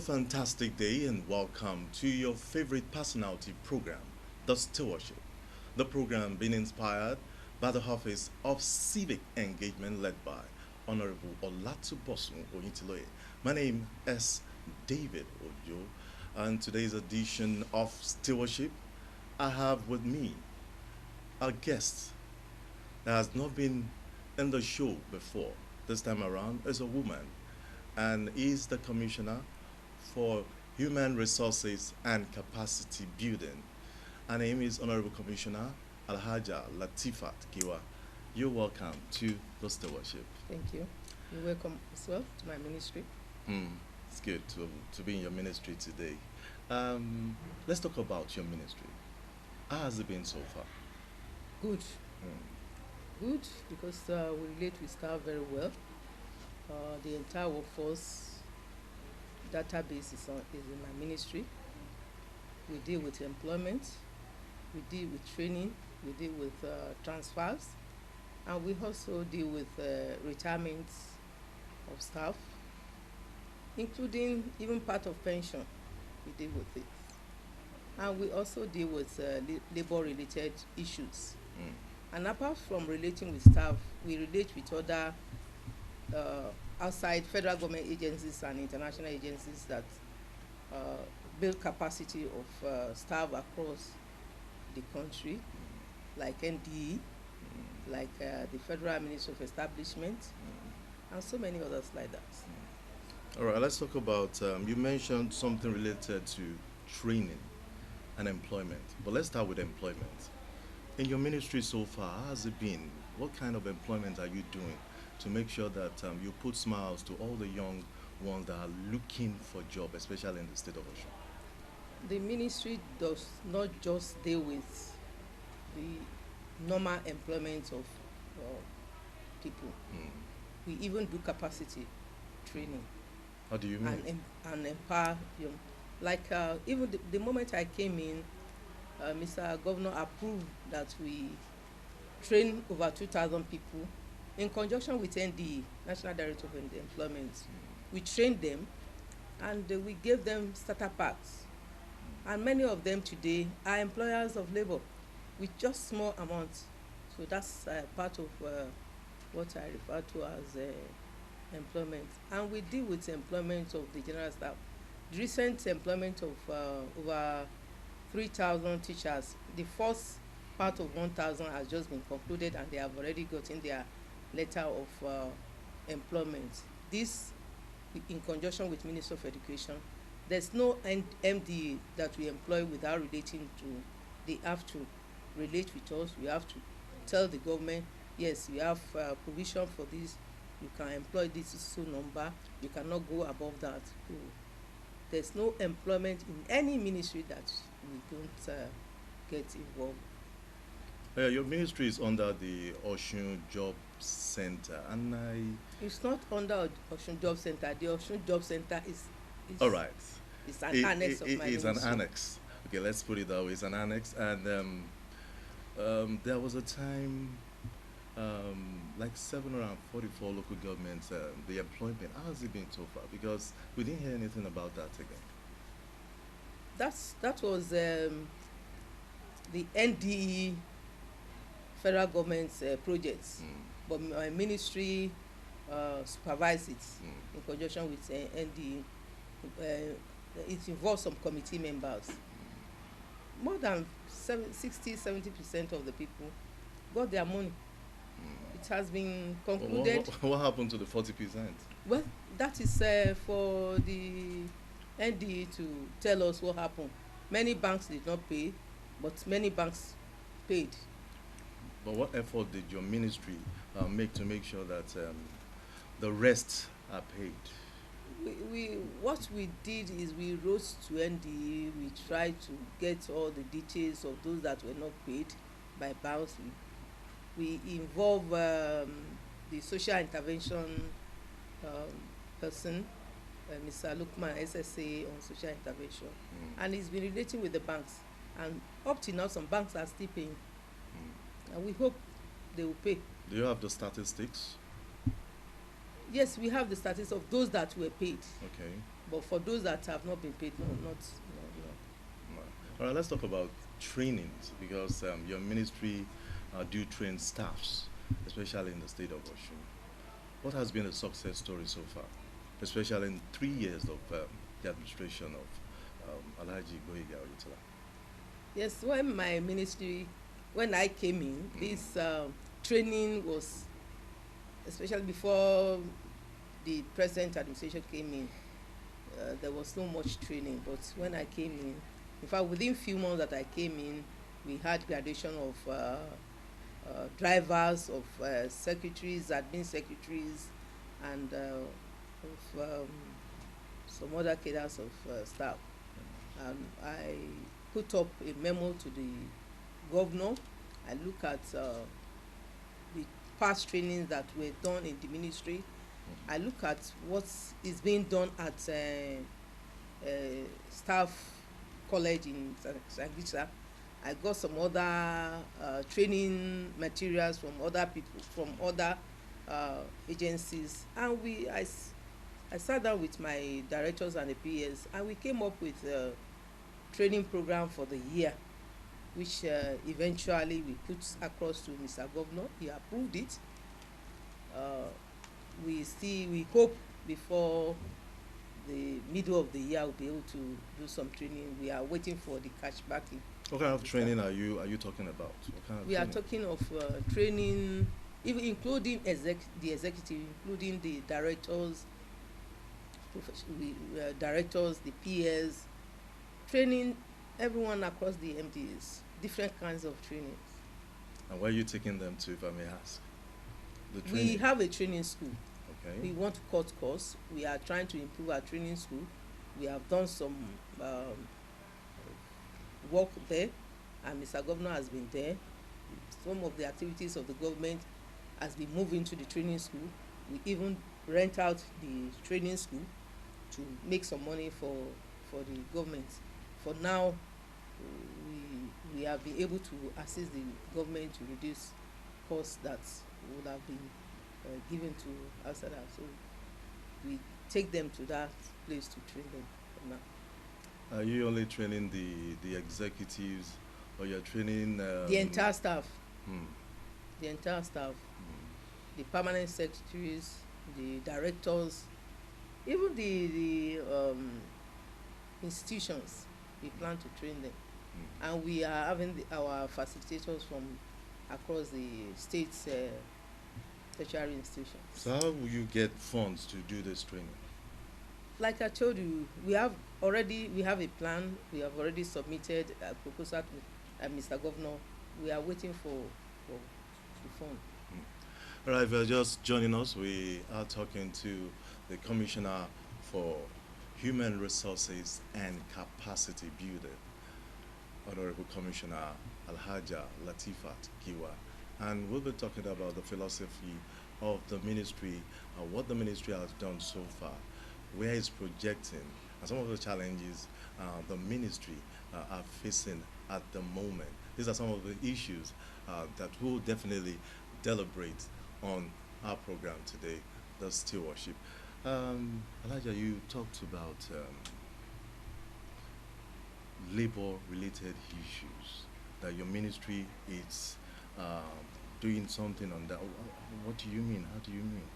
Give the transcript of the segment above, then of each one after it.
fantastic day and welcome to your favorite personality program, The Stewardship. The program being inspired by the Office of Civic Engagement led by Honorable Olatubosun Oyintiloye. My name is David Ojo, and today's edition of Stewardship, I have with me a guest that has not been in the show before. This time around is a woman and is the Commissioner for Human Resources and Capacity Building. Her name is Honorable Commissioner Alhaja Latifat Giwa. You're welcome to the stewardship. Thank you. You're welcome as well to my ministry. It's good to be in your ministry today. Let's talk about your ministry. How has it been so far? Good. Mm. Good because we relate with staff very well. The entire workforce database is in my ministry. We deal with employment, we deal with training, we deal with transfers, and we also deal with retirement of staff, including even part of pension. We deal with it. And we also deal with labor-related issues. Mm. And apart from relating with staff, we relate with other outside federal government agencies and international agencies that build capacity of staff across the country, like NDE, like the Federal Ministry of Establishment, and so many others like that. All right, let's talk about, you mentioned something related to training and employment, but let's start with employment. In your ministry so far, how has it been? What kind of employment are you doing to make sure that you put smiles to all the young ones that are looking for job, especially in the state of Osun? The ministry does not just deal with the normal employment of people. We even do capacity training. How do you mean? And empower young. Like even the moment I came in, Mr. Governor approved that we train over 2,000 people in conjunction with NDE, National Director of Employment. We trained them and we gave them starter packs. And many of them today are employers of labor with just small amounts. So that's part of what I refer to as employment. And we deal with employment of the general staff. The recent employment of over 3,000 teachers, the first part of 1,000 has just been concluded and they have already gotten their letter of employment. This in conjunction with Minister of Education. There's no MD that we employ without relating to, they have to relate with us. We have to tell the government, yes, we have provision for this, you can employ this so number, you cannot go above that. So there's no employment in any ministry that we don't get involved. Your ministry is under the Osun Job Center, and It's not under Osun Job Center. The Osun Job Center is all right. It's an annex of my It's ministry. an annex. Okay, let's put it that way. It's an annex, and there was a time, like 744 local governments, the employment. How has it been so far? Because we didn't hear anything about that again. That was the NDE federal government's projects, but my ministry supervises it in conjunction with NDE. It involves some committee members. More than 60-70% of the people got their money. It has been concluded. What happened to the 40%? Well, that is for the NDE to tell us what happened. Many banks did not pay, but many banks paid. But what effort did your ministry make to make sure that the rest are paid? What we did is we wrote to NDE. We tried to get all the details of those that were not paid by banks. We involve the social intervention person, Mr. Lukman, SSA on social intervention, and he's been relating with the banks. And up to now, some banks are still paying, and we hope they will pay. Do you have the statistics? Yes, we have the statistics of those that were paid. Okay. But for those that have not been paid, no, not no. No. All right, let's talk about trainings because your ministry do train staffs, especially in the state of Osun. What has been a success story so far, especially in 3 years of the administration of Alhaji Goiga Oyetola? Yes, when I came in, this training was, especially before the present administration came in, there was no much training. But when I came in fact, within few months that I came in, we had graduation of drivers, of secretaries, admin secretaries, and of some other cadres of staff. And I put up a memo to the governor. I look at the past trainings that were done in the ministry. I look at what is being done at staff college in Sangisa. I got some other training materials from other people, from other agencies, and I sat down with my directors and the PS, and we came up with a training program for the year, which eventually we put across to Mr. Governor. He approved it. We hope before the middle of the year we'll be able to do some training. We are waiting for the cash backing. What kind of training are you talking about? What kind of We are training? talking of training, even including the executive, including the directors, directors, the PS, training everyone across the MDs, different kinds of trainings. And where are you taking them to, if I may ask? The We training. have a training school. Okay. We want to cut costs. We are trying to improve our training school. We have done some work there, and Mr. Governor has been there. Some of the activities of the government has been moved into the training school. We even rent out the training school to make some money for the government. For now, we have been able to assist the government to reduce costs that would have been given to outside. So we take them to that place to train them for now. Are you only training the executives, or you're training The entire staff, Hmm. the entire staff, Hmm. the permanent secretaries, the directors, even the institutions, we plan to train them. Hmm. And we are having our facilitators from across the state's tertiary institutions. So how will you get funds to do this training? Like I told you, we have a plan. We have already submitted a proposal to Mr. Governor. We are waiting for the fund. All right, if you're just joining us, we are talking to the Commissioner for Human Resources and Capacity Building, Honorable Commissioner Alhaja Latifat Giwa. And we'll be talking about the philosophy of the ministry, what the ministry has done so far, where it's projecting, and some of the challenges the ministry are facing at the moment. These are some of the issues that we'll definitely deliberate on our program today, the stewardship. Alhaja, you talked about labor-related issues, that your ministry is doing something on that. What do you mean? How do you mean?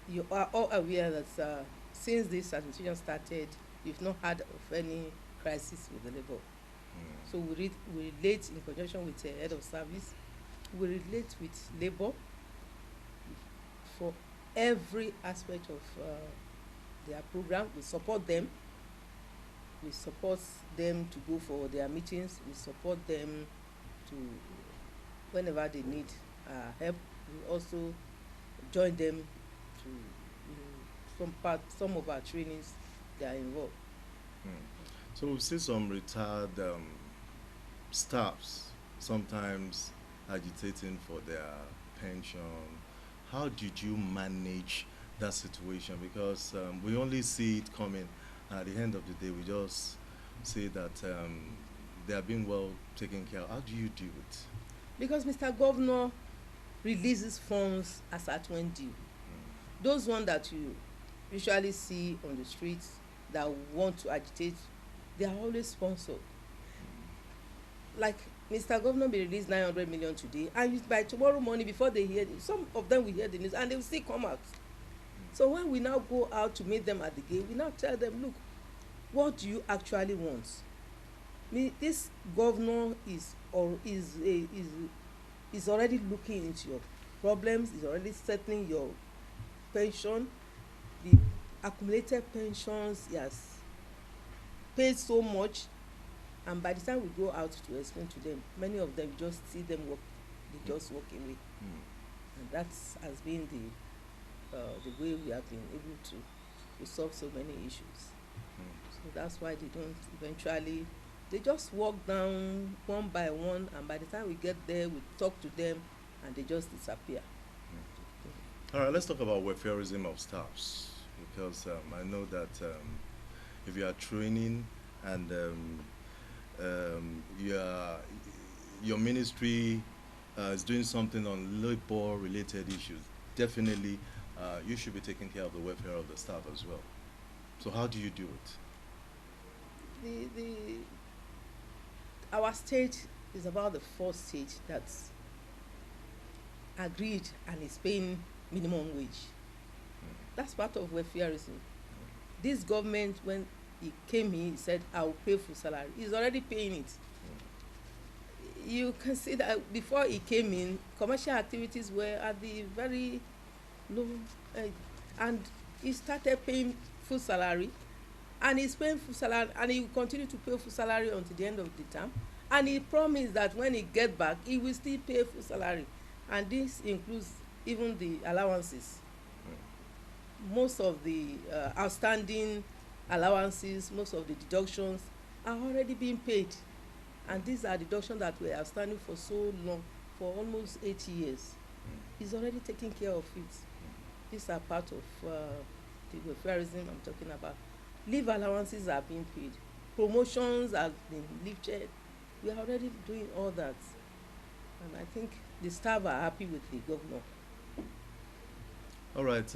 You are all aware that since this administration started, we've not had of any crisis with the labor. So we relate in conjunction with the head of service. We relate with labor for every aspect of their program. We support them. We support them to go for their meetings. We support them to whenever they need help. We also join them to some of our trainings. They are involved. So we've seen some retired staffs sometimes agitating for their pension. How did you manage that situation? Because we only see it coming. At the end of the day, we just say that they are being well taken care of. How do you do it? Because Mr. Governor releases funds as at when due. those ones that you usually see on the streets that want to agitate, they are always sponsored. Like Mr. Governor may release 900 million today, and by tomorrow morning, before they hear it, some of them will hear the news and they will still come out. So when we now go out to meet them at the gate, we now tell them, look, what do you actually want? This governor is already looking into your problems, is already settling your pension, the accumulated pensions. He has paid so much, and by the time we go out to explain to them, many of them just see them walk, they just walk away. And that has been the way we have been able to solve so many issues. So that's why they don't eventually, they just walk down one by one, and by the time we get there, we talk to them and they just disappear. All right, let's talk about welfareism of staffs, because I know that if you are training and your ministry is doing something on labor-related issues, definitely you should be taking care of the welfare of the staff as well. So how do you do it? Our state is about the first state that's agreed and is paying minimum wage. That's part of welfareism. This government, when he came in, he said, I will pay full salary. He's already paying it. You can see that before he came in, commercial activities were at the very low, and he started paying full salary, and he's paying full salary, and he will continue to pay full salary until the end of the term. And he promised that when he get back, he will still pay full salary, and this includes even the allowances. Most of the outstanding allowances, most of the deductions are already being paid, and these are deductions that were outstanding for so long, for almost 8 years. He's already taking care of it. These are part of the welfareism I'm talking about. Leave allowances are being paid, promotions have been lifted. We are already doing all that, and I think the staff are happy with the governor. All right,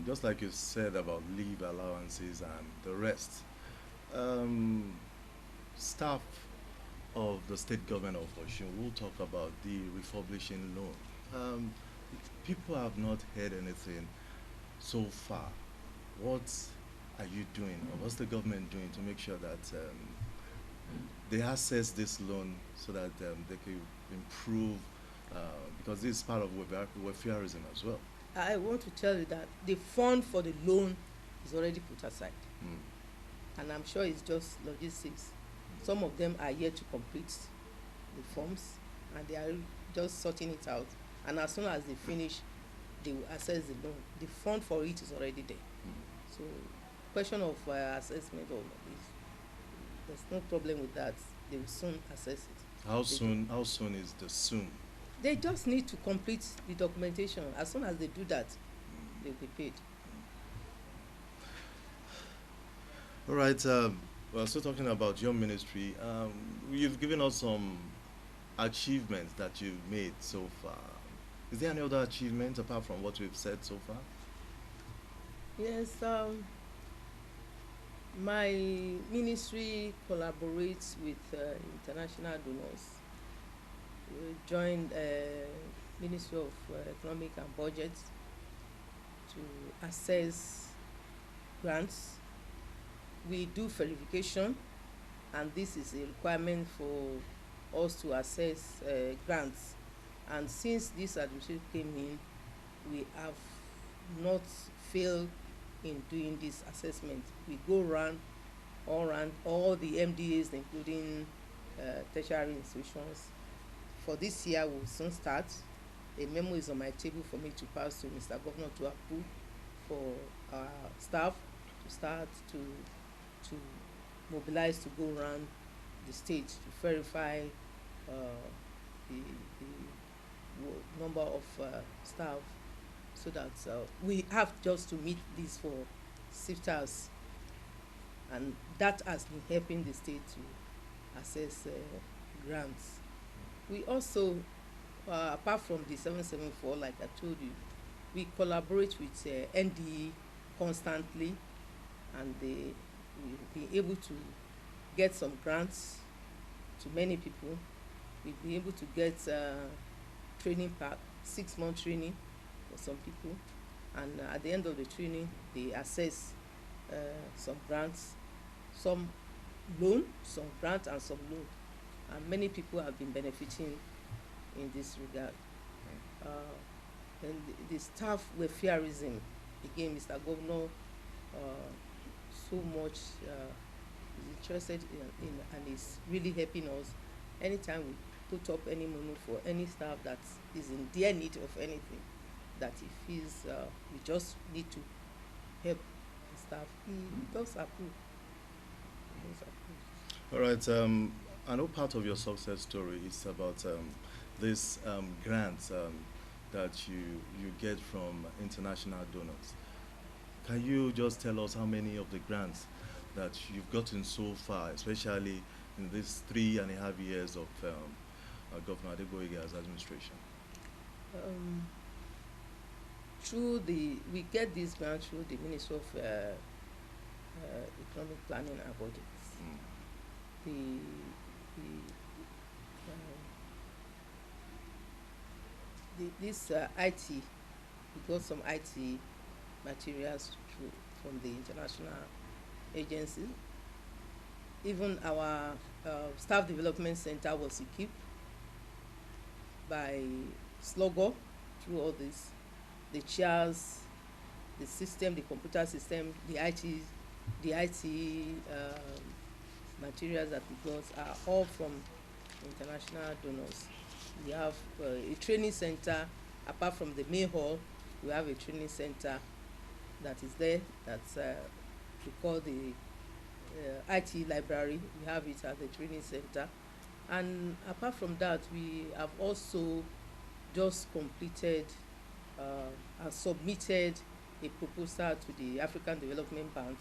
just like you said about leave allowances and the rest, staff of the state government of Osun will talk about the refurbishing loan. People have not heard anything so far. What are you doing, or what's the government doing to make sure that they access this loan so that they can improve, because this is part of welfareism as well? I want to tell you that the fund for the loan is already put aside, and I'm sure it's just logistics. Some of them are yet to complete the forms, and they are just sorting it out, and as soon as they finish, they will assess the loan. The fund for it is already there. So question of assessment or there's no problem with that. They will soon assess it. How soon is the soon? They just need to complete the documentation. As soon as they do that, they'll be paid. All right, we're still talking about your ministry. You've given us some achievements that you've made so far. Is there any other achievement apart from what we've said so far? Yes, my ministry collaborates with international donors. We joined Ministry of Economic and Budget to assess grants. We do verification, and this is a requirement for us to assess grants. And since this administration came in, we have not failed in doing this assessment. We go around all the MDAs, including tertiary institutions. For this year, we'll soon start. A memo is on my table for me to pass to Mr. Governor to approve for our staff to start to mobilize to go around the state to verify the number of staff, so that we have just to meet this for sifters, and that has been helping the state to assess grants. We also, apart from the 774, like I told you, we collaborate with NDE constantly, and we've been able to get some grants to many people. We've been able to get training pack, 6-month training for some people, and at the end of the training they assess some grants, some loan, some grant and some loan, and many people have been benefiting in this regard. And the staff welfareism, again, Mr. Governor so much is interested in and is really helping us anytime we put up any money for any staff that is in dire need of anything, that he feels we just need to help the staff. He does approve. All right. I know part of your success story is about this grants that you get from international donors. Can you just tell us how many of the grants that you've gotten so far, especially in these 3.5 years of Governor Adegboyega's administration? We get this grant through the Ministry of Economic Planning and Budget. This IT, we got some IT materials from the international agency. Even our staff development center was equipped by Slugger through all this. The chairs, the system, the computer system, the IT materials that we got are all from international donors. We have a training center. Apart from the main hall, we have a training center that is there. That's we call the IT library. We have it at the training center. And apart from that, we have also just completed and submitted a proposal to the African Development Bank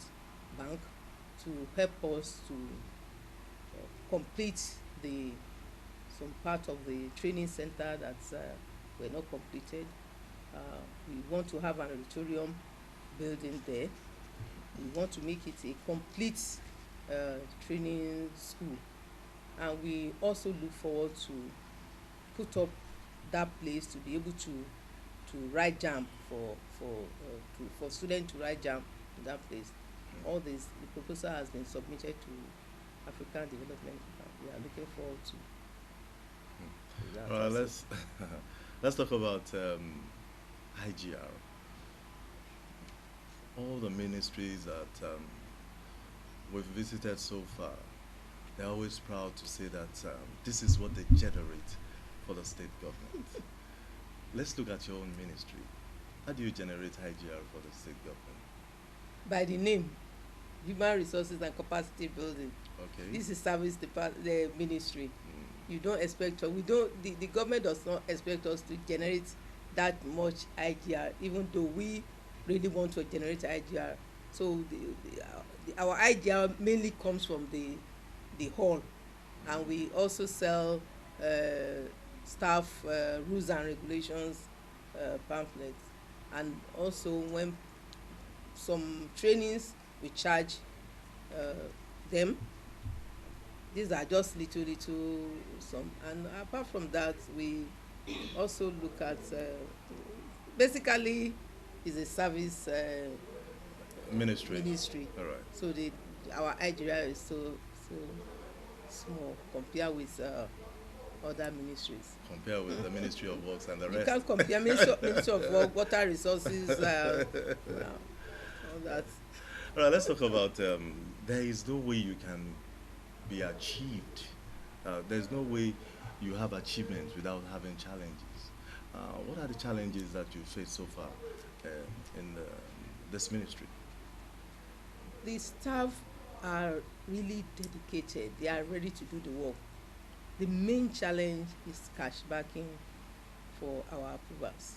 to help us to complete some part of the training center that were not completed. We want to have an auditorium building there. We want to make it a complete training school, and we also look forward to put up that place to be able to write JAMB for students to write JAMB in that place. All this, the proposal has been submitted to African Development. We are looking forward to that. Let's talk about IGR. All the ministries that we've visited so far, they're always proud to say that this is what they generate for the state government. Let's look at your own ministry. How do you generate IGR for the state government? By the name, Human Resources and Capacity Building. Okay. This is the ministry. You don't expect us, the government does not expect us to generate that much IGR, even though we really want to generate IGR. So our IGR mainly comes from the hall, and we also sell staff rules and regulations pamphlets, and also when some trainings we charge them. These are just little some, and apart from that, we also look at basically is a service ministry. All right. So our IGR is so small compared with other ministries. Compare with the Ministry of Works and the You rest. can't compare Ministry of Work, Water Resources, all that. All right, let's talk about there is no way you can be achieved. There's no way you have achievements without having challenges. What are the challenges that you face so far in this ministry? The staff are really dedicated. They are ready to do the work. The main challenge is cash backing for our approvals.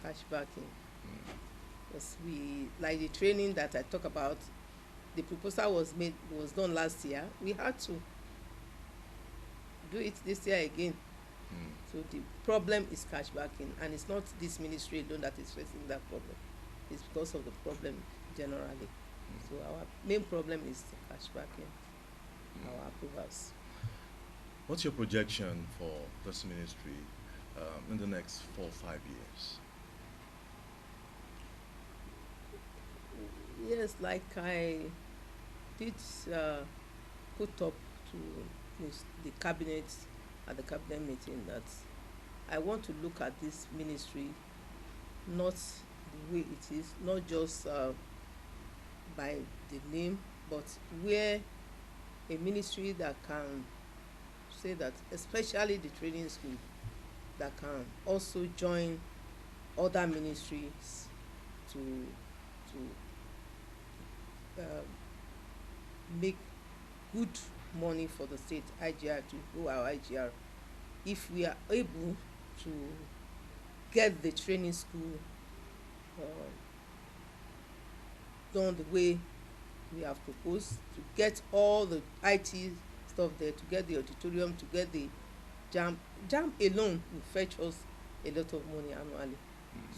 Cash backing. Because like the training that I talk about, the proposal was done last year. We had to do it this year again. Mm. So the problem is cash backing, and it's not this ministry alone that is facing that problem. It's because of the problem generally. So our main problem is the cash backing, our approvals. What's your projection for this ministry in the next 4 or 5 years? Yes, like I did put up to the cabinet at the cabinet meeting that I want to look at this ministry not the way it is, not just by the name, but where a ministry that can say that, especially the training school, that can also join other ministries to make good money for the state IGR, to grow our IGR. If we are able to get the training school uh, done the way we have proposed, to get all the IT stuff there, to get the auditorium, to get the jam alone will fetch us a lot of money annually.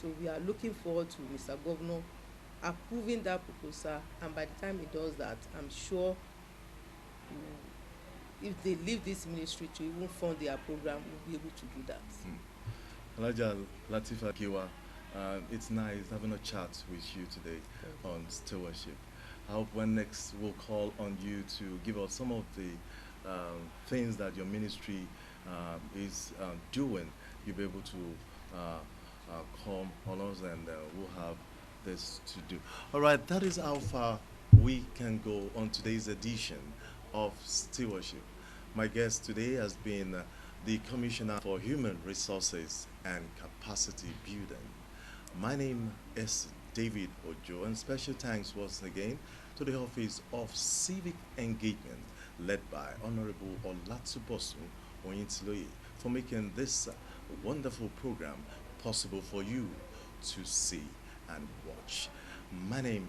So we are looking forward to Mr. Governor approving that proposal, and by the time he does that, I'm sure if they leave this ministry to even fund their program, we'll be able to do that. Alhaja Latifa Giwa, it's nice having a chat with you today on stewardship. I hope when next we'll call on you to give us some of the things that your ministry is doing, you'll be able to come on us, and we'll have this to do. All right, that is how far we can go on today's edition of Stewardship. My guest today has been the Commissioner for Human Resources and Capacity Building. My name is David Ojo, and special thanks once again to the Office of Civic Engagement, led by Honorable Olatubosun Oyintiloye, for making this wonderful program possible for you to see and watch. My name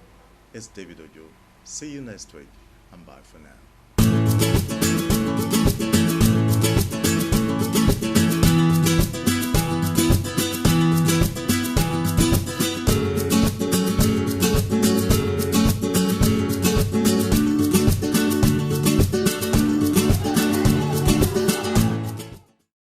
is David Ojo. See you next week, and bye for now.